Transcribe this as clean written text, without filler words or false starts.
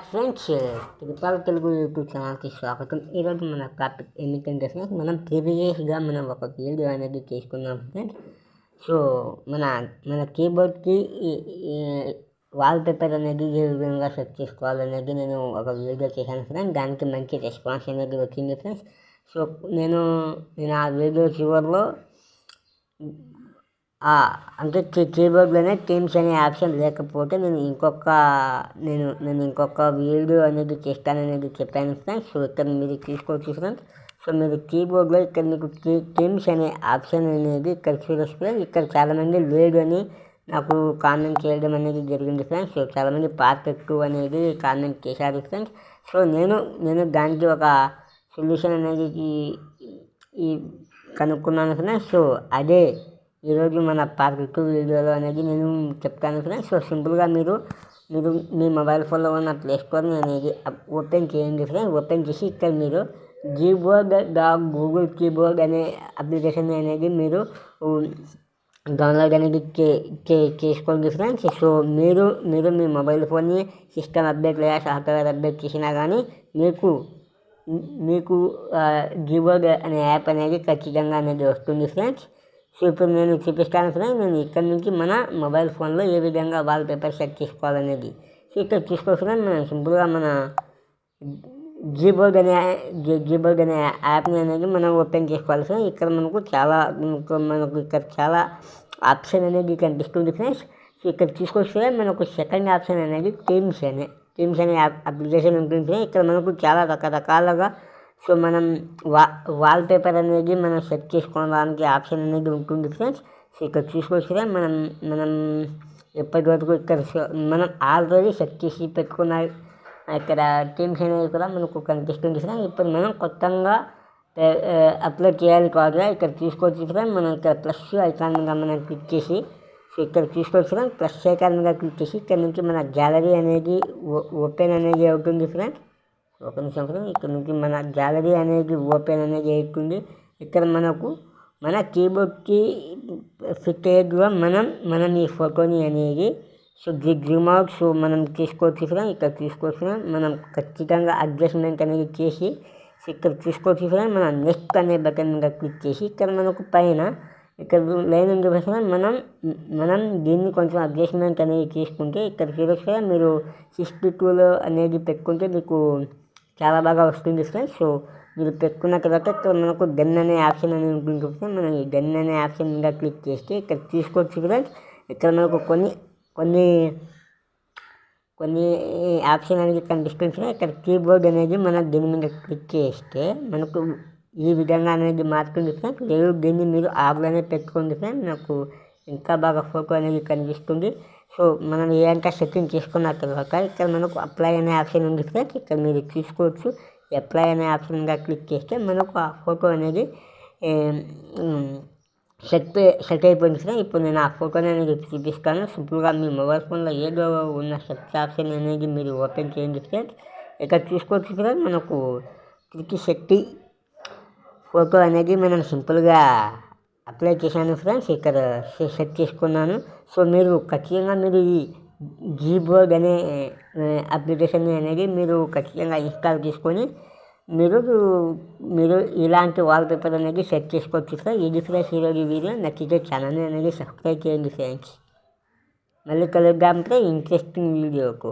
Friends, త్రిపాల్ Telugu YouTube ఛానల్కి స్వాగతం. ఈరోజు మన టాపిక్ ఏమిటంటే ఫ్రెండ్స్, మనం ప్రీవియస్గా ఒక వీడియో అనేది చేసుకున్నాం ఫ్రెండ్స్. సో మన మన కీబోర్డ్కి వాల్పేపర్ అనేది ఏ విధంగా సెట్ చేసుకోవాలనేది నేను ఒక వీడియో చేశాను ఫ్రెండ్స్. దానికి మంచి రెస్పాన్స్ అనేది వచ్చింది ఫ్రెండ్స్. సో నేను ఆ వీడియో చివరిలో అంటే కీబోర్డ్లోనే టీమ్స్ అనే ఆప్షన్ లేకపోతే నేను ఇంకొక వీడియో అనేది చేస్తాననేది చెప్పాను ఫ్రెండ్స్. సో ఇక్కడ మీరు తీసుకోవచ్చు ఫ్రెండ్స్. సో మీరు కీబోర్డ్లో ఇక్కడ మీకు టీమ్స్ అనే ఆప్షన్ అనేది ఇక్కడ చూడొచ్చు ఫ్రెండ్స్. ఇక్కడ చాలామంది లేదు అని నాకు కామెంట్ చేయడం అనేది జరిగింది ఫ్రెండ్స్. సో చాలామంది పార్ట్ 2 అనేది కామెంట్ చేశారు ఫ్రెండ్స్. సో నేను దానికి ఒక సొల్యూషన్ అనేది కనుక్కున్నాను ఫ్రెండ్స్. సో అదే ఈరోజు మన పార్ట్ 2 వీడియోలో అనేది నేను చెప్తాను ఫ్రెండ్స్. సో సింపుల్గా మీరు మీ మొబైల్ ఫోన్లో ఉన్న ప్లే స్టోర్ని అనేది ఓపెన్ చేయండి ఫ్రెండ్స్. ఓపెన్ చేసి ఇక్కడ మీరు గూగుల్ కీబోర్డ్ అనే అప్లికేషన్ అనేది మీరు డౌన్లోడ్ అనేది చేసుకోండి ఫ్రెండ్స్. సో మీరు మీ మొబైల్ ఫోన్ని సిస్టమ్ అప్డేట్ లేదా సాఫ్ట్వేర్ అప్డేట్ చేసినా కానీ మీకు కీబోర్డ్ అనే యాప్ అనేది ఖచ్చితంగా అనేది వస్తుంది ఫ్రెండ్స్. సో ఇప్పుడు నేను చూపిస్తాను ఫ్రెండ్స్. నేను ఇక్కడ నుంచి మన మొబైల్ ఫోన్లో ఏ విధంగా వాల్పేపర్ సెట్ చేసుకోవాలనేది. సో ఇక్కడ చూసుకోవచ్చు మనం సింపుల్గా మన కీబోర్డ్ అనే యాప్ని అనేది మనం ఓపెన్ చేసుకోవాలి ఫ్రెండ్స్. ఇక్కడ మనకు ఇక్కడ చాలా ఆప్షన్ అనేది కనిపిస్తుంది ఫ్రెండ్స్. సో ఇక్కడ చూసుకోవచ్చు మనకు సెకండ్ ఆప్షన్ అనేది టీమ్స్ అనే అప్లికేషన్ ఉంటుంది. ఇక్కడ మనకు చాలా రకరకాలుగా సో మనం వాల్పేపర్ అనేది మనం సెట్ చేసుకోవడానికి ఆప్షన్ అనేది ఉంటుంది ఫ్రెండ్స్. సో ఇక్కడ చూసుకోవచ్చు మనం ఎప్పటివరకు ఇక్కడ మనం ఆల్రెడీ సెట్ చేసి పెట్టుకున్న ఇక్కడ టీమ్స్ అనేది కూడా మనకు కనిపిస్తుంది ఫ్రెండ్స్. ఇప్పుడు మనం కొత్తగా అప్లోడ్ చేయాలి కాదు. ఇక్కడ చూసుకోవచ్చు ఫ్రెండ్స్. మనం ఇక్కడ ప్లస్ ఐకాన్ మీద మనం క్లిక్ చేసి సో ఇక్కడ చూసుకోవచ్చు ఫ్రెండ్స్. ప్లస్ ఐకాన్ మీద క్లిక్ చేసి ఇక్కడ నుంచి మన గ్యాలరీ అనేది ఓపెన్ అనేది అవుతుంది ఫ్రెండ్స్. ఒక నిమిషం ఫ్రెండ్స్. ఇక్కడ నుంచి మన గ్యాలరీ అనేది ఓపెన్ అనేది అవుతుంది. ఇక్కడ మనకు మన కీబోర్డ్కి ఫిట్ అయ్యేట్టుగా మనం ఈ ఫోటోని అనేది సో జూమ్ అవుట్ సో మనం తీసుకోవచ్చు ఫ్రెండ్స్. ఇక్కడ తీసుకోవచ్చు ఫ్రెండ్స్. మనం ఖచ్చితంగా అడ్జస్ట్మెంట్ అనేది చేసి సో ఇక్కడ చూసుకోవచ్చు ఫ్రెండ్స్. మన నెక్స్ట్ అనే బటన్ మీద క్లిక్ చేసి ఇక్కడ మనకు పైన ఇక్కడ లైన్ ఉంది ఫ్రెండ్స్. మనం దీన్ని కొంచెం అడ్జస్ట్మెంట్ అనేది తీసుకుంటే ఇక్కడ చూడొచ్చు ఫ్రెండ్స్. మీరు 62లో అనేది పెట్టుకుంటే మీకు చాలా బాగా వస్తుంది ఫ్రెండ్స్. సో మీరు పెట్టుకున్న తర్వాత ఇక్కడ మనకు గన్ అనే ఆప్షన్ అనేది ఉంటుంది ఫ్రెండ్స్. మనం ఈ గన్ అనే ఆప్షన్ మీద క్లిక్ చేస్తే ఇక్కడ తీసుకోవచ్చు ఫ్రెండ్స్. ఇక్కడ మనకు కొన్ని ఆప్షన్ అనేది కనిపిస్తుంది ఫ్రెండ్స్. ఇక్కడ కీబోర్డ్ అనేది మనం దీని మీద క్లిక్ చేస్తే మనకు ఈ విధంగా అనేది మారుతుంది ఫ్రెండ్స్. లేదు దీన్ని మీరు ఆఫ్లోనే పెట్టుకోండి ఫ్రెండ్స్. నాకు ఇంకా బాగా ఫోటో అనేది కనిపిస్తుంది. సో మనం ఏంటంటే సెట్టింగ్ చేసుకున్న తర్వాత ఇక్కడ మనకు అప్లై అనే ఆప్షన్ ఉంది ఫ్రెండ్స్. ఇక్కడ మీరు చూసుకోవచ్చు. అప్లై అనే ఆప్షన్ మీద క్లిక్ చేస్తే మనకు ఆ ఫోటో అనేది సెట్ అయిపోయింది ఫ్రెండ్స్. ఇప్పుడు నేను ఆ ఫోటోని అనేది చూపిస్తాను. సింపుల్గా మీ మొబైల్ ఫోన్లో ఏదో ఉన్న సెట్ ఆప్షన్ అనేది మీరు ఓపెన్ చేయండి ఫ్రెండ్స్. ఇక్కడ చూసుకోవచ్చు ఫ్రెండ్స్. మనకు శక్తి ఫోటో అనేది మనం సింపుల్గా అప్లై చేశాను ఫ్రెండ్స్. ఇక్కడ సెట్ చేసుకున్నాను. సో మీరు ఖచ్చితంగా మీరు ఈ కీబోర్డ్ అనే అప్లికేషన్ అనేది మీరు ఖచ్చితంగా ఇన్స్టాల్ చేసుకొని మీరు ఇలాంటి వాల్పేపర్ అనేది సెట్ చేసుకోవచ్చు ఫ్రెండ్స్. ఇది ఫ్రెండ్స్ ఈరోజు వీడియో. నచ్చితే ఛానల్ అనేది సబ్స్క్రైబ్ చేయండి ఫ్రెండ్స్. మళ్ళీ కలుద్దాం ఫ్రెండ్స్ ఇంట్రెస్టింగ్ వీడియోకు.